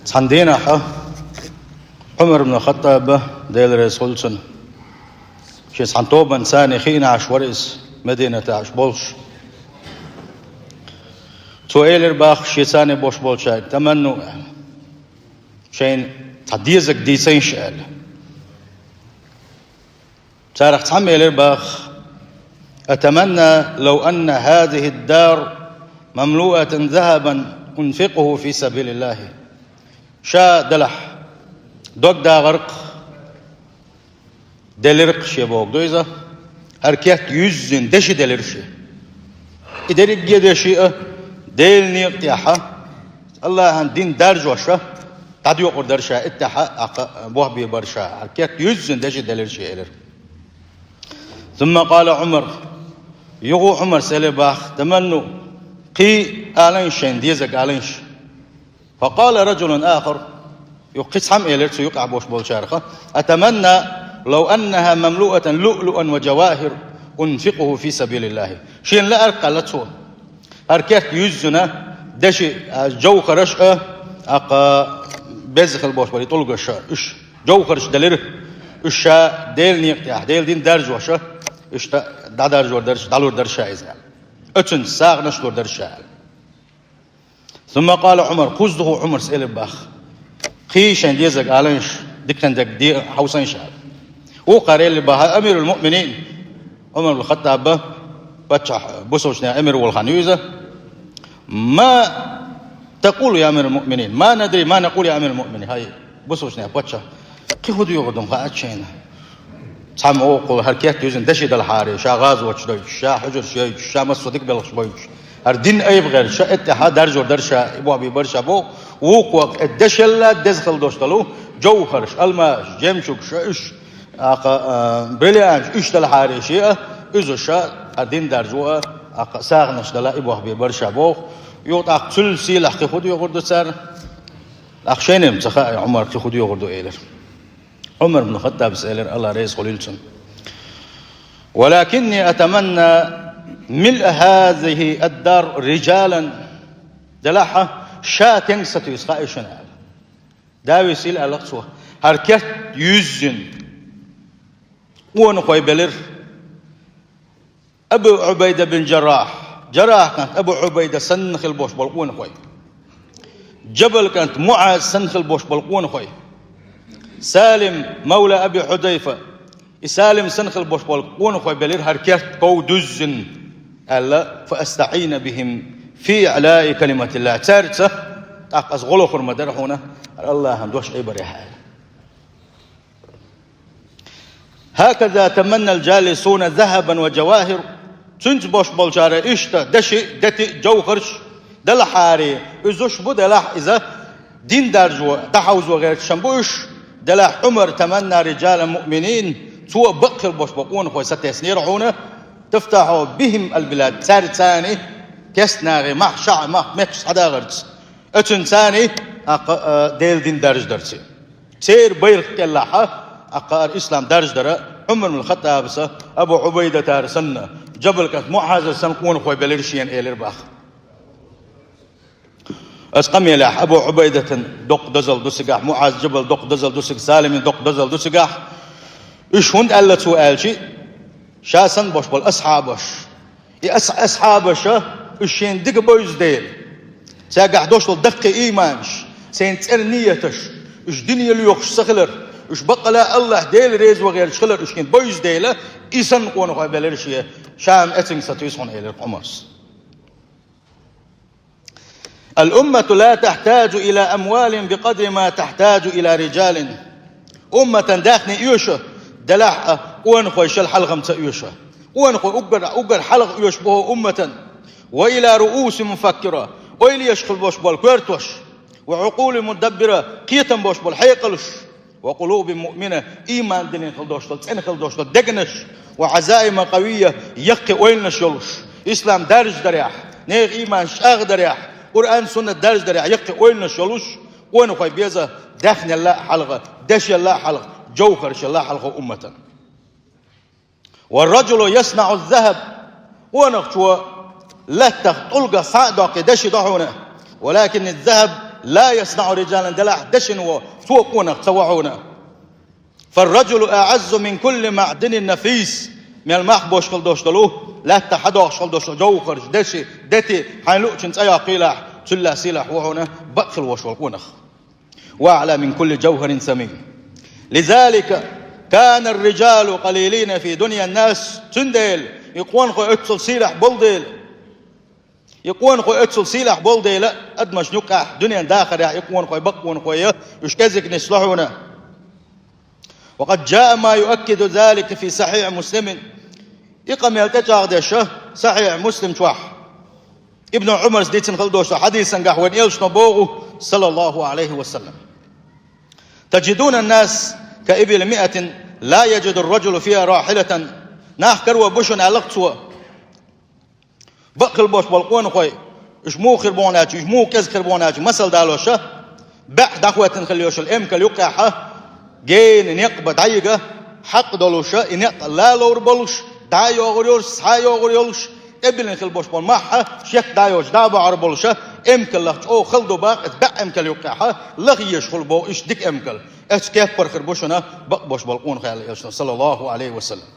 صندينا عمر بن الخطاب ديل رسولسن شي صنطوبا ثاني خينا عشوريس مدينة عشبولش تويلر باخ شي ثاني بوش بولشاي تمنو شين تديزك ديسين شال تاريخ تعمل باخ أتمنى لو أن هذه الدار مملوءة ذهبا أنفقه في سبيل الله شا دلح دوك دا غرق delirq şey boğduysa herkes yüzün deşi delirşi İderik gedeşi del niyetiha Allah'ın din derjoşa tadı yok derşa ittaha bu bir barşa herkes yüzün deşi delirşi elir. ثم قال عمر يغو عمر سلباخ تمنوا قي آلنشين ديزك آلنش فقال رجل آخر يقص هم إلير سيقع بوش بولشارخة أتمنى لو أنها مملوءة لؤلؤا وجواهر أنفقه في سبيل الله شين لا أرقى لتسوى أركات يزنا دشي جوخرش أقا بزخ البوش بولي طلق الشا إش جوخرش دلير إشا ديل نيقتيح ديل دين درج وشا إش دا درج ودرش دالور درشا إذا أتن ساغ نشلور درشا ثم قال عمر قصده عمر سئل باخ قيشن ديزك آلنش دكتن دك دي حوسن شعب وقارئ بها أمير المؤمنين عمر بن الخطاب بتشح بوسوشنا أمير والخنيزة ما تقول يا أمير المؤمنين ما ندري ما نقول يا أمير المؤمنين هاي بوسوشنا بتشح كيف يقدم خاتشين سام أوقو هركيت يوزن دشيد الحاري شا غاز وشدوش شا حجر شيء شا مسودك بلغش بوش هردين أي بغير شا اتحاد درج ودرشا إبو أبي برشا بو وقوق الدشلا دزخل دوشتلو جوهرش الماش جمشك شاش بريليانش اشتل حاري شيء إزوشا هردين درجوا ساغنش دلا إبو أبي برشا بو يوت أقتل سيل أخي خدو يغردو سار أخشينم سخاء عمر خدو يغردو إيلر عمر بن الخطاب سألر الله رئيس خليلسن ولكني أتمنى ملء هذه الدار رجالا دلاحة شاتين ستيسخاء شنال داوي سيل ألقصوه هركت يزن ونقوي بلر أبو عبيدة بن جراح كانت أبو عبيدة سنخ البوش بالقون خوي جبل كانت معاذ سنخ البوش بالقون خوي سالم مولى أبي حذيفة سالم سنخ البوش بالقون خوي بلر هركت قو دزن ألا فأستعين بهم في إعلاء كلمة الله تارتة أقص غلو خرم درحونا الله هم دوش عبر حال هكذا تمنى الجالسون ذهبا وجواهر تنج بوش بولشارة إشتا دشي دتي جوهرش دل حاري إزوش بو دلح إذا دين درجو تحوز وغير شنبوش دلح عمر تمنى رجال مؤمنين تو بقر بوش بقون خوي ستسنير عونه تفتحوا بهم البلاد ثاني كسناغي مح شع مح مكس حدا غرتس اتن ثاني ديل دين درج درسي سير بير كلاحة أقار إسلام درج درا عمر بن الخطاب أبو عبيدة تارسنا جبل كت معاذ سنكون خوي بلرشين إيلر باخ أسقم يلاح أبو عبيدة دق دزل دسقاح معاذ جبل دق دزل دسق سالم دق دزل دسقاح إيش هند ألا سؤال شيء شاسن boş bol ashaboş ashaboş işin dik boyuz değil sagah doşul dakika imanş sen terniyetiş iş dünyayı yok sıkılır iş bakala Allah değil rez ve gayr çıkılır işin boyuz değil insan konu haberleri şey şam etin satıyor son elir olmaz الأمة لا تحتاج إلى أموال بقدر ما تحتاج إلى رجال أمة داخل يوشة دلح ونخوي شل حلقة متأيوشة ونخوي أقر حلق يشبه أمة وإلى رؤوس مفكرة وإلى يشخل بوش بالكورتوش وعقول مدبرة قيتا بوش بالحيقلش وقلوب مؤمنة إيمان دلين خلدوشتل تين خلدوشتل دقنش وعزائم قوية يقي ويلنش يلش إسلام دارج دريح نيغ إيمان شاغ دريح قرآن سنة دارج دريح يقي ويلنش يلش ونخوي بيزا داخن الله حلقة دش الله حلقة جوهر الله حلقه أمة والرجل يصنع الذهب ونقشوا لا تلقى صعدة قدش ضحونا ولكن الذهب لا يصنع رجالا دلع دشن وفوقونا تصوعونا. فالرجل أعز من كل معدن نفيس من المحبوش خل دوشتلوه لا تحدوش خل دوشتلو جو خرج دشي دتي حينلوكشن أيا قيلح تلا سيلح وهنا بقل وشوقونخ وأعلى من كل جوهر ثمين. لذلك كان الرجال قليلين في دنيا الناس تندل يقوون خو اتسل سيلح بولديل يقوون خو اتسل سيلح بولديل ادمش نقع دنيا داخل يقوون خو يبقون خو يشكزك نصلحونا. وقد جاء ما يؤكد ذلك في صحيح مسلم يقم يلتجع دشه صحيح مسلم شوح ابن عمر ديتن خلدوش حديثا قهوان إلش نبوغه صلى الله عليه وسلم. تجدون الناس كإبل 100 لا يجد الرجل فيها راحلة ناحكر وبشن علقتوا بقل بوش بلقون خوي إش مو خربوناج إش مو كز خربوناج مثل دالوشة بعد أخوة خليوش الإمكال يقعها جين يقبض عيقة حق دالوشة إن يقل لا لور بلوش دايو غريوش سايو غريوش ابن خلبوش بول معها شيخ دايوش دابا عربولشة امكل لخش او خلدو باق اتبع امكل يوقعها لغيش خلبو اش ديك امكل اش كيف برخر بوشنا بقبوش بلقون خيال صلى الله عليه وسلم.